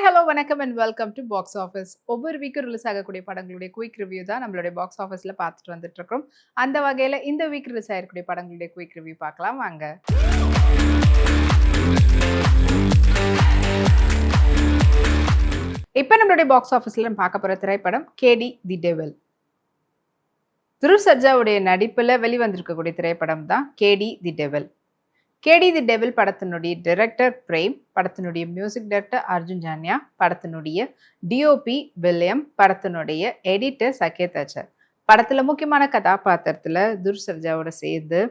Hello வணக்கம் and welcome to box office. ஒவ்வொரு வீக்கும் release ஆகக்கூடிய படங்களுடைய குயிக் ரிவ்யூ தான் நம்மளுடைய பாக்ஸ் ஆஃபீஸில் பார்த்துட்டு வந்துட்டு இருக்கோம். அந்த வகையில் இந்த வீக் ரிலீஸ் ஆகிருக்கக்கூடிய படங்களுடைய குயிக் ரிவ்யூ பார்க்கலாம் வாங்க. இப்போ நம்மளுடைய பாக்ஸ் ஆஃபீஸில் நம்ம பார்க்க போகிற திரைப்படம் கேடி தி டெவில். துருவ் சர்ஜாவுடைய நடிப்பில் வெளிவந்திருக்கக்கூடிய திரைப்படம் தான் KD the devil. KD the devil படத்தினுடைய டைரக்டர் பிரேம், படத்தினுடைய மியூசிக் டைரக்டர் அர்ஜுன் ஜான்யா, படத்தினுடைய டிஓபி வில்லியம், படத்தினுடைய எடிட்டர் சகேத் அச்சர். படத்தில் முக்கியமான கதாபாத்திரத்தில் துருவ் சர்ஜாவோட சேர்ந்து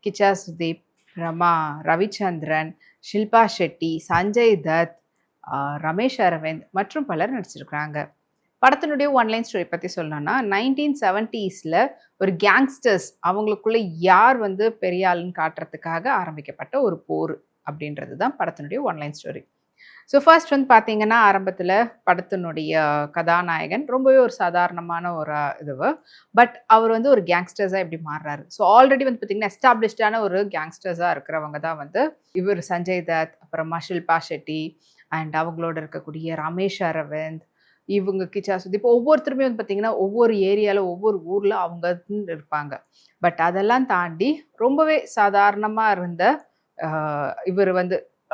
கிச்சா சுதீப், ரமா, ரவிச்சந்திரன், ஷில்பா ஷெட்டி, சஞ்சய் தத், ரமேஷ் அரவிந்த் மற்றும் பலர் நடிச்சிருக்கிறாங்க. படத்தினுடைய ஒன்லைன் ஸ்டோரி பற்றி சொல்லணும்னா 1970s ஒரு கேங்ஸ்டர்ஸ் அவங்களுக்குள்ள யார் பெரிய ஆளுன்னு காட்டுறதுக்காக ஆரம்பிக்கப்பட்ட ஒரு போர் அப்படின்றது தான் படத்தினுடைய ஒன்லைன் ஸ்டோரி. ஸோ ஃபர்ஸ்ட் பார்த்தீங்கன்னா ஆரம்பத்தில் படத்தினுடைய கதாநாயகன் ரொம்பவே ஒரு சாதாரணமான ஒரு பட் அவர் ஒரு கேங்ஸ்டர்ஸாக எப்படி மாறுறாரு. ஸோ ஆல்ரெடி பார்த்தீங்கன்னா எஸ்டாப்ளிஷ்டான ஒரு கேங்ஸ்டர்ஸாக இருக்கிறவங்க தான் இவர் சஞ்சய் தத், அப்புறமா ஷில்பா ஷெட்டி அண்ட் அவங்களோட இருக்கக்கூடிய ரமேஷ் அரவிந்த், இவங்க கிச்சா சுதீப். ஒவ்வொருத்தருமே பார்த்தீங்கன்னா ஒவ்வொரு ஏரியாவில் ஒவ்வொரு ஊரில் அவங்க இருப்பாங்க. பட் அதெல்லாம் தாண்டி ரொம்பவே சாதாரணமாக இருந்த இவர்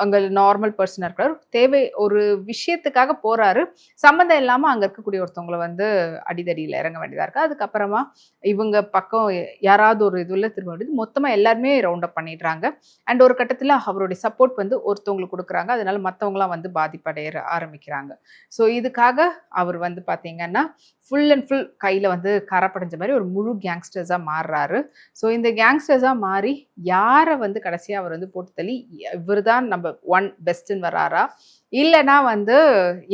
அங்கே நார்மல் பர்சனாக இருக்கிறார். தேவை ஒரு விஷயத்துக்காக போகிறாரு, சம்மந்தம் இல்லாமல் அங்கே இருக்கக்கூடிய ஒருத்தவங்களை அடிதடியில் இறங்க வேண்டியதாக இருக்குது. அதுக்கப்புறமா இவங்க பக்கம் யாராவது ஒரு இதில் திரும்ப வேண்டியது மொத்தமாக எல்லாருமே ரவுண்ட் அப் பண்ணிடுறாங்க. அண்ட் ஒரு கட்டத்தில் அவருடைய சப்போர்ட் ஒருத்தவங்களுக்கு கொடுக்குறாங்க. அதனால மற்றவங்களாம் பாதிப்படைய ஆரம்பிக்கிறாங்க. ஸோ இதுக்காக அவர் பார்த்தீங்கன்னா ஃபுல் அண்ட் ஃபுல் கையில் கரப்படைஞ்ச மாதிரி ஒரு முழு கேங்ஸ்டர்ஸாக மாறுறாரு. ஸோ இந்த கேங்ஸ்டர்ஸாக மாறி யாரை கடைசியாக அவர் போட்டு தள்ளி இவர் தான் நம்ம ஒன் பெஸ்ட்டுன்னு வராரா, இல்லைனா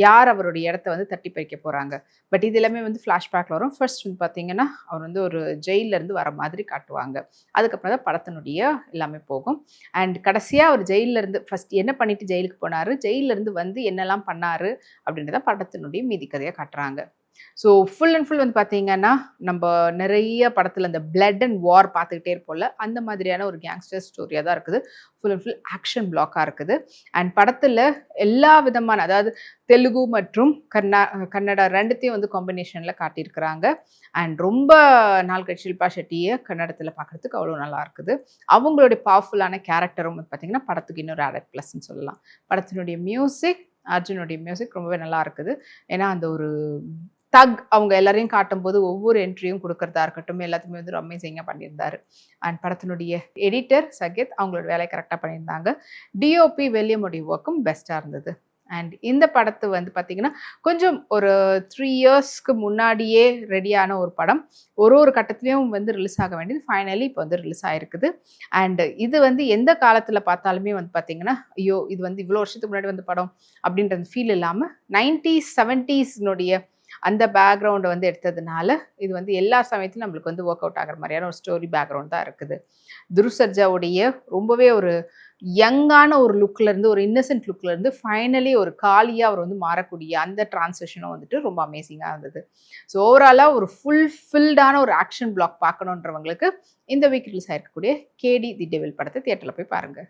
யார் அவருடைய இடத்த தட்டி பறிக்க போகிறாங்க. பட் இது எல்லாமே ஃப்ளாஷ்பேக்கில் வரும். ஃபர்ஸ்ட் பார்த்தீங்கன்னா அவர் ஒரு ஜெயிலேருந்து வர மாதிரி காட்டுவாங்க. அதுக்கப்புறம் தான் படத்தினுடைய எல்லாமே போகும். அண்ட் கடைசியாக அவர் ஜெயிலேருந்து ஃபர்ஸ்ட் என்ன பண்ணிட்டு ஜெயிலுக்கு போனார், ஜெயிலேருந்து என்னெல்லாம் பண்ணார் அப்படின்றத படத்தினுடைய மீதி கதையாக காட்டுறாங்க. ஸோ ஃபுல் அண்ட் ஃபுல் பார்த்தீங்கன்னா நம்ம நிறைய படத்தில் அந்த பிளட் அண்ட் வார் பார்த்துக்கிட்டே இருப்போம்ல, அந்த மாதிரியான ஒரு கேங்ஸ்டர் ஸ்டோரியாக தான் இருக்குது. ஃபுல் அண்ட் ஃபுல் ஆக்ஷன் பிளாக்காக இருக்குது. அண்ட் படத்தில் எல்லா விதமான, அதாவது தெலுங்கு மற்றும் கன்னடா ரெண்டுத்தையும் காம்பினேஷனில் காட்டியிருக்கிறாங்க. அண்ட் ரொம்ப நாள் கழிச்சு ஷில்பா ஷெட்டியை கன்னடத்தில் பார்க்குறதுக்கு அவ்வளோ நல்லா இருக்குது. அவங்களுடைய பவர்ஃபுல்லான கேரக்டரும் பார்த்தீங்கன்னா படத்துக்கு இன்னொரு ஆடட் ப்ளஸ்ன்னு சொல்லலாம். படத்தினுடைய மியூசிக், அர்ஜுனுடைய மியூசிக் ரொம்பவே நல்லா இருக்குது. ஏன்னா அந்த ஒரு தக் அவங்க எல்லாரையும் காட்டும்போது ஒவ்வொரு என்ட்ரியும் கொடுக்கறதா இருக்கட்டும், எல்லாத்தையுமே அமேசிங்காக பண்ணியிருந்தாரு. அண்ட் படத்தினுடைய எடிட்டர் சகேத் அவங்களோட வேலையை கரெக்டாக பண்ணியிருந்தாங்க. டிஓபி வில்லியமுடைய ஒர்க்கும் பெஸ்ட்டாக இருந்தது. அண்ட் இந்த படத்து பார்த்தீங்கன்னா கொஞ்சம் ஒரு 3 இயர்ஸ்க்கு முன்னாடியே ரெடியான ஒரு படம். ஒரு கட்டத்துலேயும் ரிலீஸ் ஆக வேண்டியது ஃபைனலி இப்போ ரிலீஸ் ஆகிருக்குது. அண்ட் இது எந்த காலத்தில் பார்த்தாலுமே பார்த்தீங்கன்னா ஐயோ இது இவ்வளோ வருஷத்துக்கு முன்னாடி படம் அப்படின்ற ஃபீல் இல்லாமல் 90s 70s அந்த பேக்ரவுண்டை எடுத்ததுனால இது எல்லா சமயத்திலும் நம்மளுக்கு ஒர்க் அவுட் ஆகிற மாதிரியான ஒரு ஸ்டோரி பேக்ரவுண்ட் தான் இருக்குது. துருவ் சர்ஜாவுடைய ரொம்பவே ஒரு யங்கான ஒரு லுக்லேருந்து, ஒரு இன்னசென்ட் லுக்லேருந்து ஃபைனலி ஒரு காலியாக அவர் மாறக்கூடிய அந்த டிரான்சிஷனும் ரொம்ப அமேசிங்காக இருந்தது. ஸோ ஓவராலாக ஒரு ஃபுல்ஃபில்டான ஒரு ஆக்ஷன் பிளாக் பார்க்கணுன்றவங்களுக்கு இந்த வீக் ரிலீஸ் ஆகிருக்கக்கூடிய கேடி தி டெவில் படத்தை தியேட்டரில் போய் பாருங்கள்.